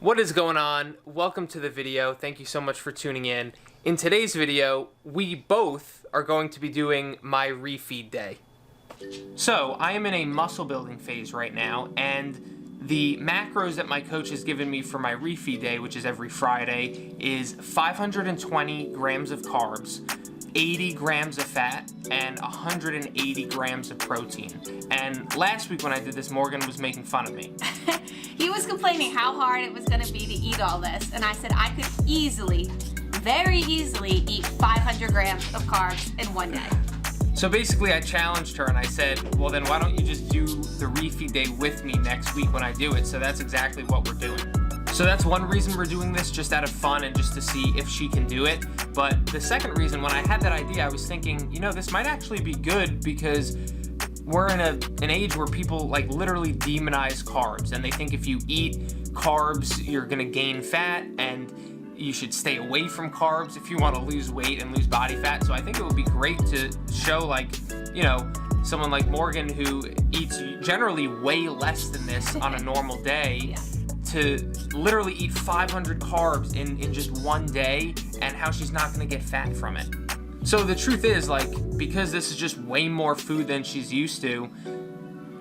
What is going on? Welcome to the video. Thank you so much for tuning in. In today's video, we both are going to be doing my refeed day. So, I am in a muscle building phase right now, and the macros that my coach has given me for my refeed day, which is every Friday, is 520 grams of carbs, 80 grams of fat, and 180 grams of protein. And last week when I did this, Morgan was making fun of me. He was complaining how hard it was going to be to eat all this, and I said I could easily, very easily eat 500 grams of carbs in one day. So basically I challenged her and I said, well then why don't you just do the refeed day with me next week when I do it? So that's exactly what we're doing. So that's one reason we're doing this, just out of fun and just to see if she can do it. But the second reason, when I had that idea, I was thinking, you know, this might actually be good because we're in an age where people like literally demonize carbs, and they think if you eat carbs, you're gonna gain fat, and you should stay away from carbs if you want to lose weight and lose body fat. So I think it would be great to show, like, you know, someone like Morgan who eats generally way less than this on a normal day, Yeah. to literally eat 500 carbs in just one day, and how she's not gonna get fat from it. So the truth is, like, because this is just way more food than she's used to,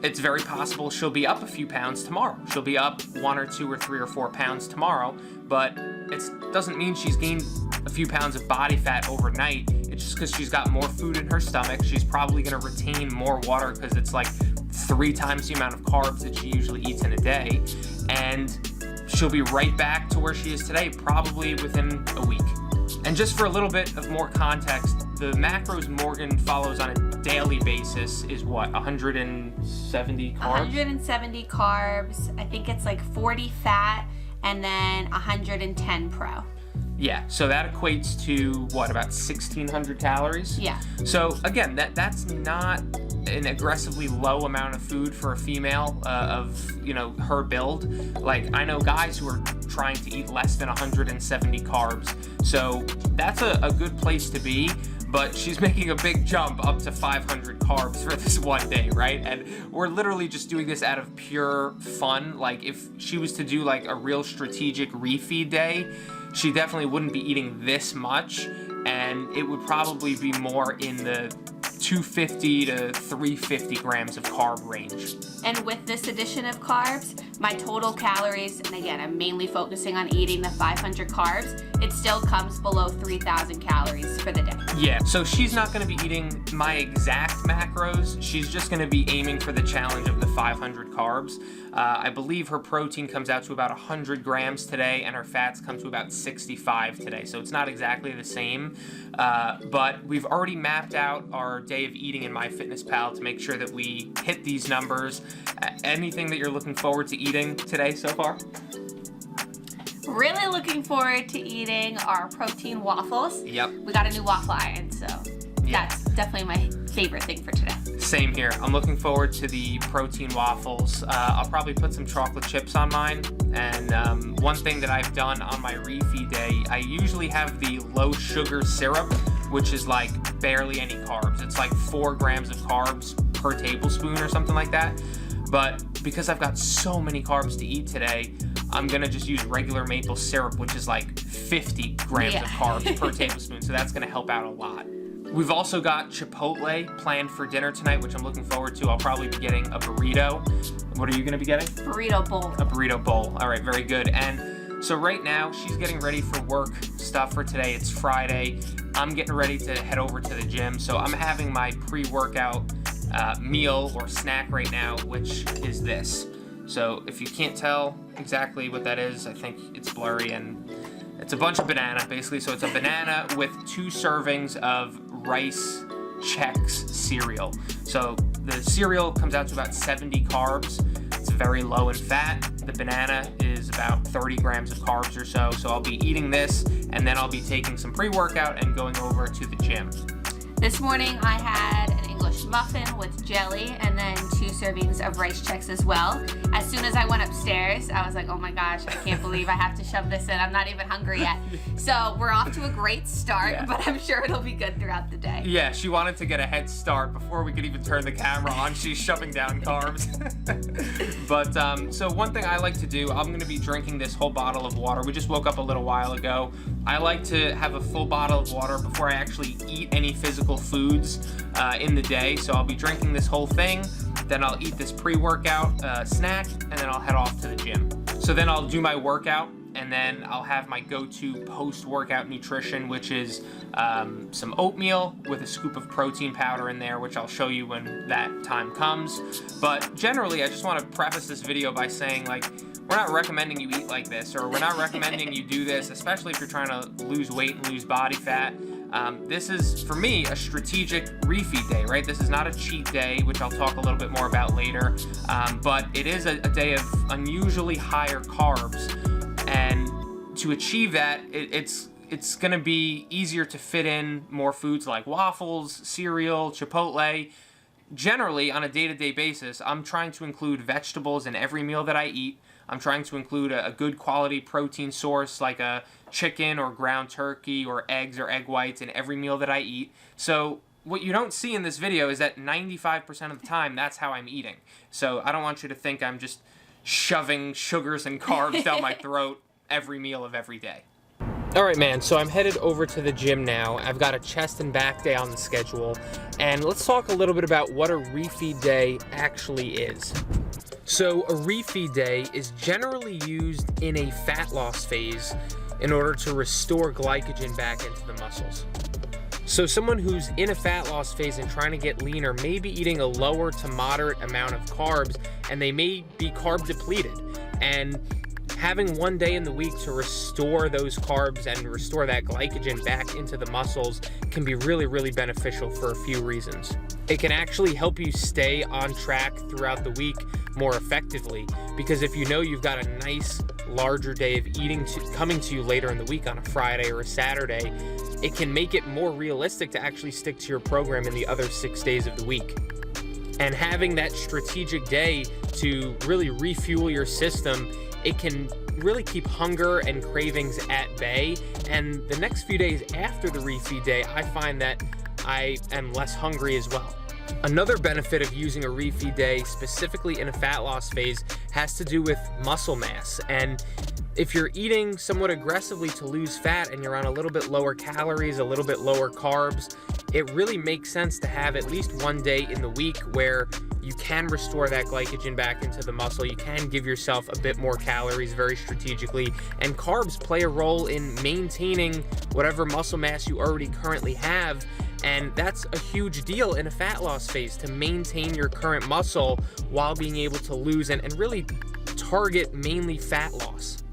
it's very possible she'll be up a few pounds tomorrow. She'll be up 1 or 2 or 3 or 4 pounds tomorrow, but it doesn't mean she's gained a few pounds of body fat overnight. It's just because she's got more food in her stomach. She's probably gonna retain more water because it's like 3 times the amount of carbs that she usually eats in a day, and she'll be right back to where she is today, probably within a week. And just for a little bit of more context, the macros Morgan follows on a daily basis is what, 170 carbs? 170 carbs, I think it's like 40 fat, and then 110 pro. Yeah, so that equates to what, about 1,600 calories? Yeah. So again, that's not an aggressively low amount of food for a female of, you know, her build. Like, I know guys who are trying to eat less than 170 carbs. So that's a good place to be, but she's making a big jump up to 500 carbs for this one day, right? And we're literally just doing this out of pure fun. Like, if she was to do like a real strategic refeed day, she definitely wouldn't be eating this much, and it would probably be more in the 250 to 350 grams of carb range. And with this addition of carbs, my total calories, and again, I'm mainly focusing on eating the 500 carbs, it still comes below 3,000 calories for the day. Yeah, so she's not gonna be eating my exact macros. She's just gonna be aiming for the challenge of the 500 carbs. I believe her protein comes out to about 100 grams today, and her fats come to about 65 today. So it's not exactly the same, but we've already mapped out our day of eating in MyFitnessPal to make sure that we hit these numbers. Anything that you're looking forward to eating today so far? Really looking forward to eating our protein waffles. Yep. We got a new waffle iron, so Yeah. that's definitely my favorite thing for today. Same here. I'm looking forward to the protein waffles. I'll probably put some chocolate chips on mine. And one thing that I've done on my refeed day, I usually have the low sugar syrup, which is like barely any carbs. It's like 4 grams of carbs per tablespoon or something like that. But because I've got so many carbs to eat today, I'm gonna just use regular maple syrup, which is like 50 grams of carbs per tablespoon. So that's gonna help out a lot. We've also got Chipotle planned for dinner tonight, which I'm looking forward to. I'll probably be getting a burrito. What are you gonna be getting? Burrito bowl. A burrito bowl. All right, very good. And so right now, she's getting ready for work stuff for today. It's Friday. I'm getting ready to head over to the gym. So I'm having my pre-workout meal or snack right now, which is this. So if you can't tell exactly what that is, I think it's blurry, and it's a bunch of banana, basically. So it's a banana with 2 servings of Rice Chex cereal. So the cereal comes out to about 70 carbs. It's very low in fat. The banana is about 30 grams of carbs or so. So I'll be eating this, and then I'll be taking some pre-workout and going over to the gym. This morning I had an English muffin with jelly and then 2 servings of rice checks as well. As soon as I went upstairs, I was like, oh my gosh, I can't believe I have to shove this in. I'm not even hungry yet. So we're off to a great start, but I'm sure it'll be good throughout the day. Yeah, she wanted to get a head start before we could even turn the camera on. She's shoving down carbs. But so one thing I like to do, I'm gonna be drinking this whole bottle of water. We just woke up a little while ago. I like to have a full bottle of water before I actually eat any physical foods in the day. So I'll be drinking this whole thing, then I'll eat this pre-workout snack, and then I'll head off to the gym. So then I'll do my workout, and then I'll have my go-to post-workout nutrition, which is some oatmeal with a scoop of protein powder in there, which I'll show you when that time comes. But generally, I just want to preface this video by saying, like, we're not recommending you eat like this, or we're not recommending you do this, especially if you're trying to lose weight and lose body fat. This is, for me, a strategic refeed day, right? This is not a cheat day, which I'll talk a little bit more about later, but it is a day of unusually higher carbs, and to achieve that, it's gonna be easier to fit in more foods like waffles, cereal, Chipotle. Generally, on a day-to-day basis, I'm trying to include vegetables in every meal that I eat. I'm trying to include a good quality protein source like a chicken or ground turkey or eggs or egg whites in every meal that I eat. So what you don't see in this video is that 95% of the time, that's how I'm eating. So I don't want you to think I'm just shoving sugars and carbs down my throat every meal of every day. All right, man, so I'm headed over to the gym now. I've got a chest and back day on the schedule, and let's talk a little bit about what a refeed day actually is. So a refeed day is generally used in a fat loss phase in order to restore glycogen back into the muscles. So someone who's in a fat loss phase and trying to get leaner may be eating a lower to moderate amount of carbs, and they may be carb depleted. And having one day in the week to restore those carbs and restore that glycogen back into the muscles can be really, really beneficial for a few reasons. It can actually help you stay on track throughout the week more effectively, because if you know you've got a nice larger day of eating coming to you later in the week on a Friday or a Saturday, it can make it more realistic to actually stick to your program in the other 6 days of the week. And having that strategic day to really refuel your system, it can really keep hunger and cravings at bay. And the next few days after the refeed day, I find that I am less hungry as well. Another benefit of using a refeed day, specifically in a fat loss phase, has to do with muscle mass. And if you're eating somewhat aggressively to lose fat and you're on a little bit lower calories, a little bit lower carbs, it really makes sense to have at least one day in the week where you can restore that glycogen back into the muscle. You can give yourself a bit more calories very strategically, and carbs play a role in maintaining whatever muscle mass you already currently have. And that's a huge deal in a fat loss phase, to maintain your current muscle while being able to lose and really target mainly fat loss.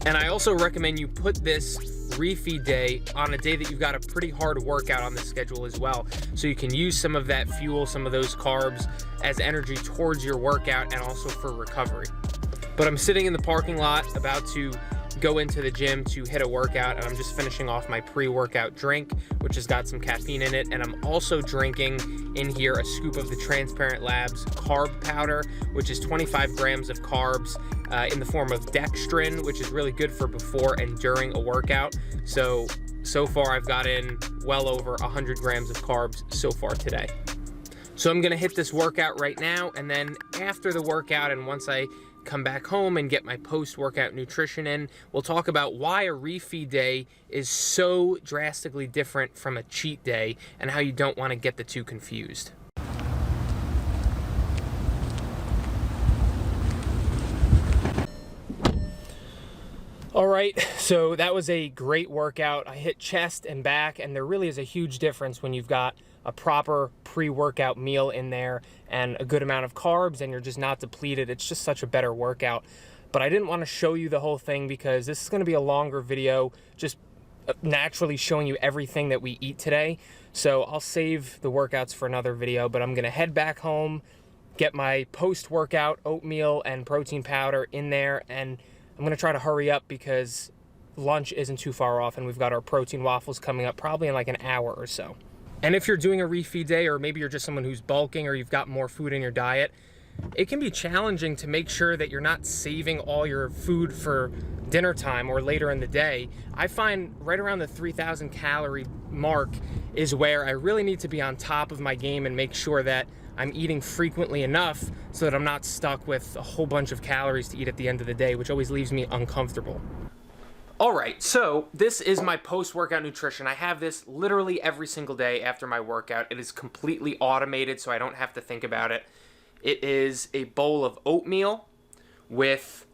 And I also recommend you put this refeed day on a day that you've got a pretty hard workout on the schedule as well, so you can use some of that fuel, some of those carbs as energy towards your workout and also for recovery. But I'm sitting in the parking lot about to go into the gym to hit a workout, and I'm just finishing off my pre-workout drink, which has got some caffeine in it, and I'm also drinking in here a scoop of the Transparent Labs carb powder, which is 25 grams of carbs in the form of dextrin, which is really good for before and during a workout. So far I've got in well over 100 grams of carbs so far today. So I'm gonna hit this workout right now, and then after the workout, and once I come back home and get my post-workout nutrition in, we'll talk about why a refeed day is so drastically different from a cheat day and how you don't want to get the two confused. All right, so that was a great workout. I hit chest and back, and there really is a huge difference when you've got a proper pre-workout meal in there and a good amount of carbs and you're just not depleted. It's just such a better workout. But I didn't want to show you the whole thing because this is going to be a longer video, just naturally showing you everything that we eat today. So I'll save the workouts for another video, but I'm going to head back home, get my post-workout oatmeal and protein powder in there, and I'm going to try to hurry up because lunch isn't too far off and we've got our protein waffles coming up probably in like an hour or so. And if you're doing a refeed day, or maybe you're just someone who's bulking or you've got more food in your diet, it can be challenging to make sure that you're not saving all your food for dinner time or later in the day. I find right around the 3,000 calorie mark is where I really need to be on top of my game and make sure that I'm eating frequently enough so that I'm not stuck with a whole bunch of calories to eat at the end of the day, which always leaves me uncomfortable. All right, so this is my post-workout nutrition. I have this literally every single day after my workout. It is completely automated, so I don't have to think about it. It is a bowl of oatmeal with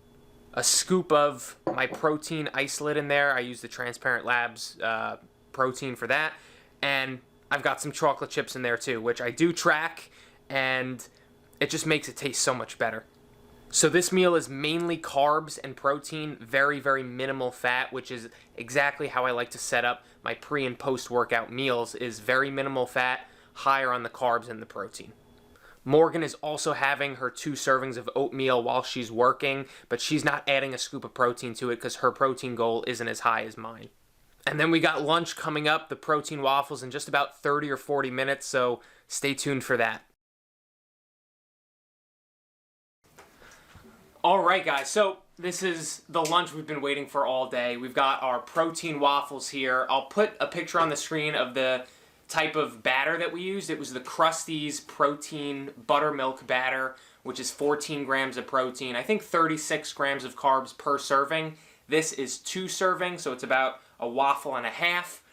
a scoop of my protein isolate in there. I use the Transparent Labs protein for that. And I've got some chocolate chips in there too, which I do track, and it just makes it taste so much better. So this meal is mainly carbs and protein, very, very minimal fat, which is exactly how I like to set up my pre and post-workout meals, is very minimal fat, higher on the carbs and the protein. Morgan is also having her 2 servings of oatmeal while she's working, but she's not adding a scoop of protein to it because her protein goal isn't as high as mine. And then we got lunch coming up, the protein waffles, in just about 30 or 40 minutes, so stay tuned for that. All right, guys, so this is the lunch we've been waiting for all day. We've got our protein waffles here. I'll put a picture on the screen of the type of batter that we used. It was the Krusteaz protein buttermilk batter, which is 14 grams of protein, I think 36 grams of carbs per serving. This is 2 servings, so it's about a waffle and a half.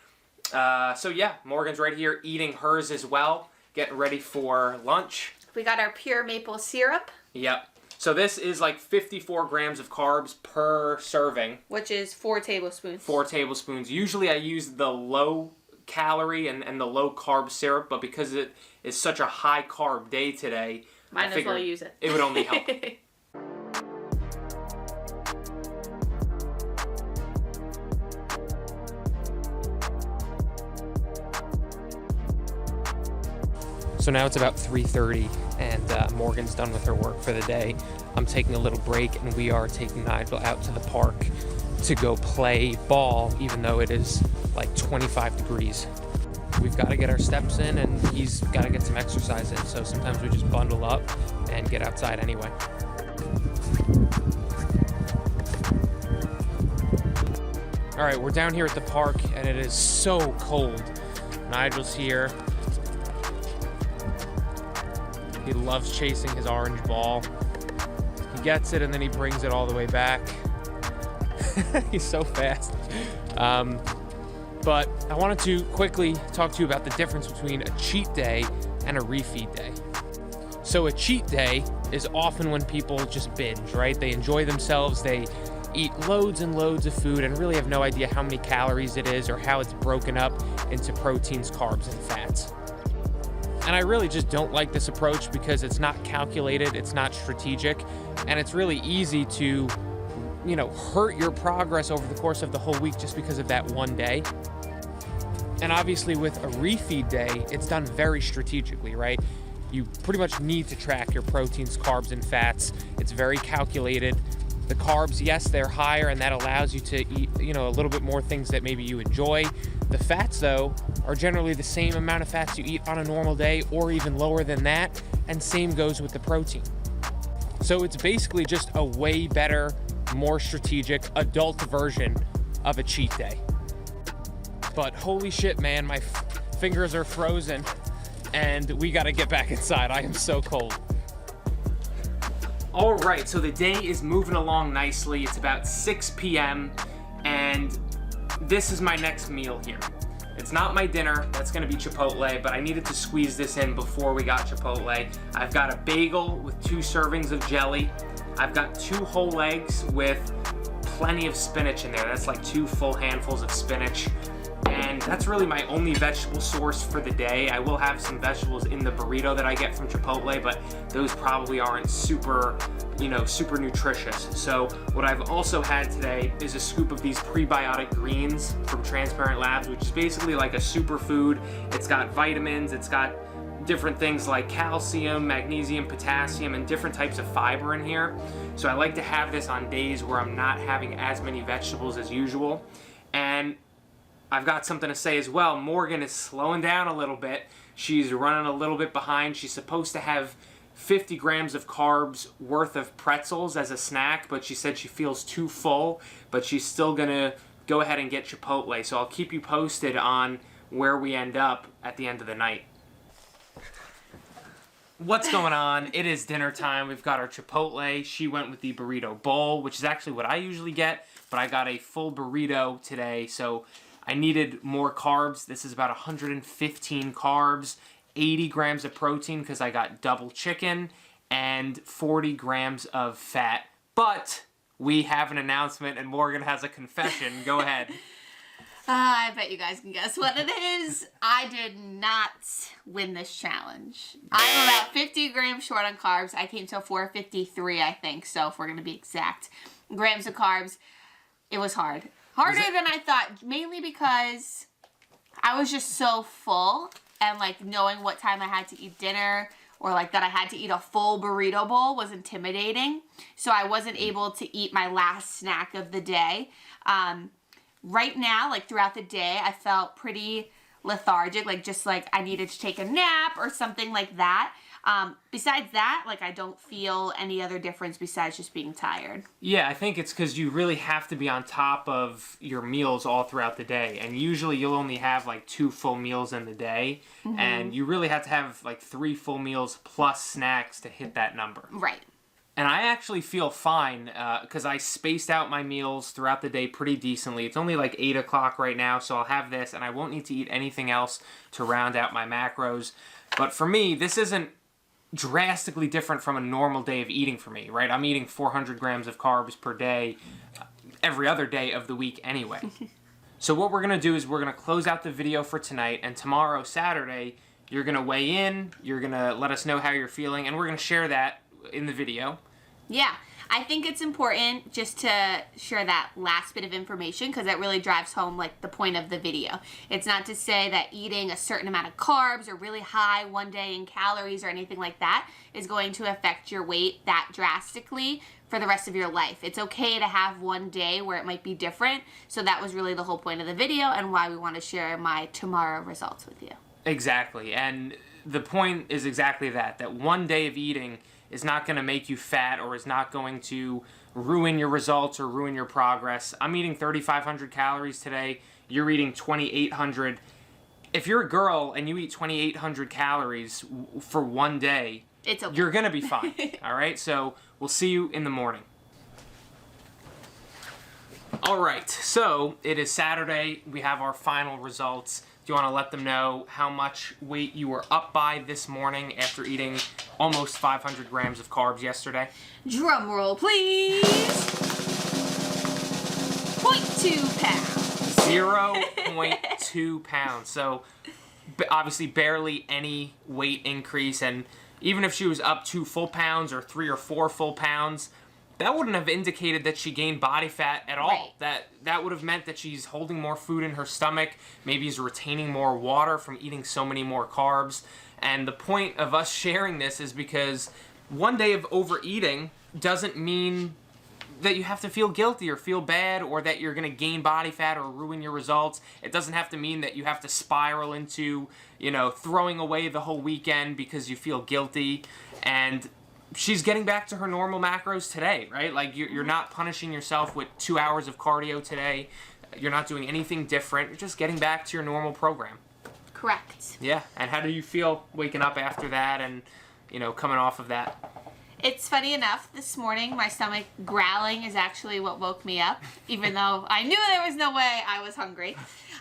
So yeah, Morgan's right here eating hers as well, getting ready for lunch. We got our pure maple syrup. Yep. So this is like 54 grams of carbs per serving. Which is 4 tablespoons. 4 tablespoons. Usually I use the low calorie and the low carb syrup, but because it is such a high carb day today, might as well use it. It would only help. So now it's about 3:30 and Morgan's done with her work for the day. I'm taking a little break and we are taking Nigel out to the park to go play ball, even though it is like 25 degrees. We've got to get our steps in and he's got to get some exercise in, so sometimes we just bundle up and get outside anyway. All right, we're down here at the park and it is so cold. Nigel's here. He loves chasing his orange ball. He gets it and then he brings it all the way back. He's so fast. But I wanted to quickly talk to you about the difference between a cheat day and a refeed day. So a cheat day is often when people just binge, right? They enjoy themselves, they eat loads and loads of food and really have no idea how many calories it is or how it's broken up into proteins, carbs, and fats. And I really just don't like this approach because it's not calculated, it's not strategic, and it's really easy to, hurt your progress over the course of the whole week just because of that one day. And obviously with a refeed day, it's done very strategically, right? You pretty much need to track your proteins, carbs, and fats. It's very calculated. The carbs, yes, they're higher, and that allows you to eat, a little bit more things that maybe you enjoy. The fats, though, are generally the same amount of fats you eat on a normal day or even lower than that, and same goes with the protein. So it's basically just a way better, more strategic, adult version of a cheat day. But holy shit, man, my fingers are frozen, and we gotta get back inside. I am so cold. All right, so the day is moving along nicely. It's about 6 p.m. and this is my next meal here. It's not my dinner, that's gonna be Chipotle, but I needed to squeeze this in before we got Chipotle. I've got a bagel with 2 servings of jelly. I've got 2 whole eggs with plenty of spinach in there. That's like 2 full handfuls of spinach. And that's really my only vegetable source for the day. I will have some vegetables in the burrito that I get from Chipotle, but those probably aren't super nutritious. So what I've also had today is a scoop of these prebiotic greens from Transparent Labs, which is basically like a superfood. It's got vitamins, it's got different things like calcium, magnesium, potassium, and different types of fiber in here. So I like to have this on days where I'm not having as many vegetables as usual. And I've got something to say as well. Morgan is slowing down a little bit. She's running a little bit behind. She's supposed to have 50 grams of carbs worth of pretzels as a snack, but she said she feels too full, but she's still gonna go ahead and get Chipotle. So I'll keep you posted on where we end up at the end of the night. What's going on? It is dinner time. We've got our Chipotle. She went with the burrito bowl, which is actually what I usually get, but I got a full burrito today, so I needed more carbs. This is about 115 carbs, 80 grams of protein because I got double chicken, and 40 grams of fat. But we have an announcement, and Morgan has a confession. Go ahead. I bet you guys can guess what it is. I did not win this challenge. I'm about 50 grams short on carbs. I came to 453, I think, so if we're going to be exact. Grams of carbs. It was hard. Harder than I thought, mainly because I was just so full, and like knowing what time I had to eat dinner, or like that I had to eat a full burrito bowl, was intimidating. So I wasn't able to eat my last snack of the day. Right now, like throughout the day, I felt pretty lethargic, like just like I needed to take a nap or something like that. Besides that, like I don't feel any other difference besides just being tired. Yeah, I think it's because you really have to be on top of your meals all throughout the day. And usually you'll only have like 2 full meals in the day. Mm-hmm. And you really have to have like 3 full meals plus snacks to hit that number. Right. And I actually feel fine because I spaced out my meals throughout the day pretty decently. It's only like 8 o'clock right now, so I'll have this and I won't need to eat anything else to round out my macros. But for me, this isn't drastically different from a normal day of eating for me, right? I'm eating 400 grams of carbs per day every other day of the week anyway. So what we're going to do is we're going to close out the video for tonight, and tomorrow, Saturday, you're going to weigh in, you're going to let us know how you're feeling, and we're going to share that in the video. Yeah, I think it's important just to share that last bit of information because that really drives home like the point of the video. It's not to say that eating a certain amount of carbs or really high one day in calories or anything like that is going to affect your weight that drastically for the rest of your life. It's okay to have one day where it might be different. So that was really the whole point of the video and why we want to share my tomorrow results with you. Exactly, and the point is exactly that one day of eating is not going to make you fat or is not going to ruin your results or ruin your progress. I'm eating 3,500 calories today. You're eating 2,800. If you're a girl and you eat 2,800 calories for one day, it's okay. You're going to be fine. All right? So we'll see you in the morning. All right. So it is Saturday. We have our final results. Do you want to let them know how much weight you were up by this morning after eating almost 500 grams of carbs yesterday? Drum roll, please. 0.2 pounds. 0.2 pounds. So obviously barely any weight increase. And even if she was up 2 full pounds or 3 or 4 full pounds, that wouldn't have indicated that she gained body fat at all. Right. That would have meant that she's holding more food in her stomach, maybe is retaining more water from eating so many more carbs. And the point of us sharing this is because one day of overeating doesn't mean that you have to feel guilty or feel bad or that you're going to gain body fat or ruin your results. It doesn't have to mean that you have to spiral into, throwing away the whole weekend because you feel guilty. And she's getting back to her normal macros today, right? Like you're not punishing yourself with 2 hours of cardio today. You're not doing anything different. You're just getting back to your normal program. Correct. Yeah. And how do you feel waking up after that and, coming off of that? It's funny enough, this morning my stomach growling is actually what woke me up, even though I knew there was no way I was hungry.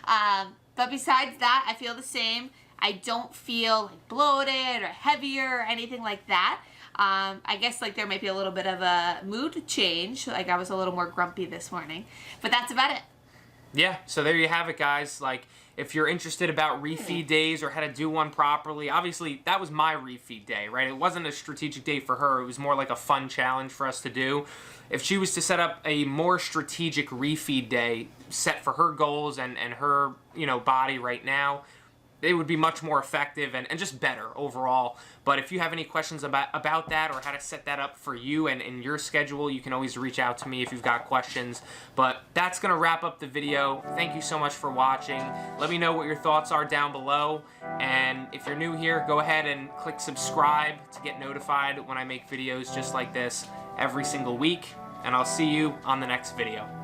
But besides that, I feel the same. I don't feel like bloated or heavier or anything like that. I guess like there might be a little bit of a mood change. Like I was a little more grumpy this morning, but that's about it. Yeah, so there you have it, guys. Like, if you're interested about refeed days or how to do one properly, obviously that was my refeed day, right? It wasn't a strategic day for her. It was more like a fun challenge for us to do. If she was to set up a more strategic refeed day set for her goals and her, body right now, it would be much more effective and just better overall. But if you have any questions about that or how to set that up for you and in your schedule, you can always reach out to me if you've got questions. But that's going to wrap up the video. Thank you so much for watching. Let me know what your thoughts are down below. And if you're new here, go ahead and click subscribe to get notified when I make videos just like this every single week. And I'll see you on the next video.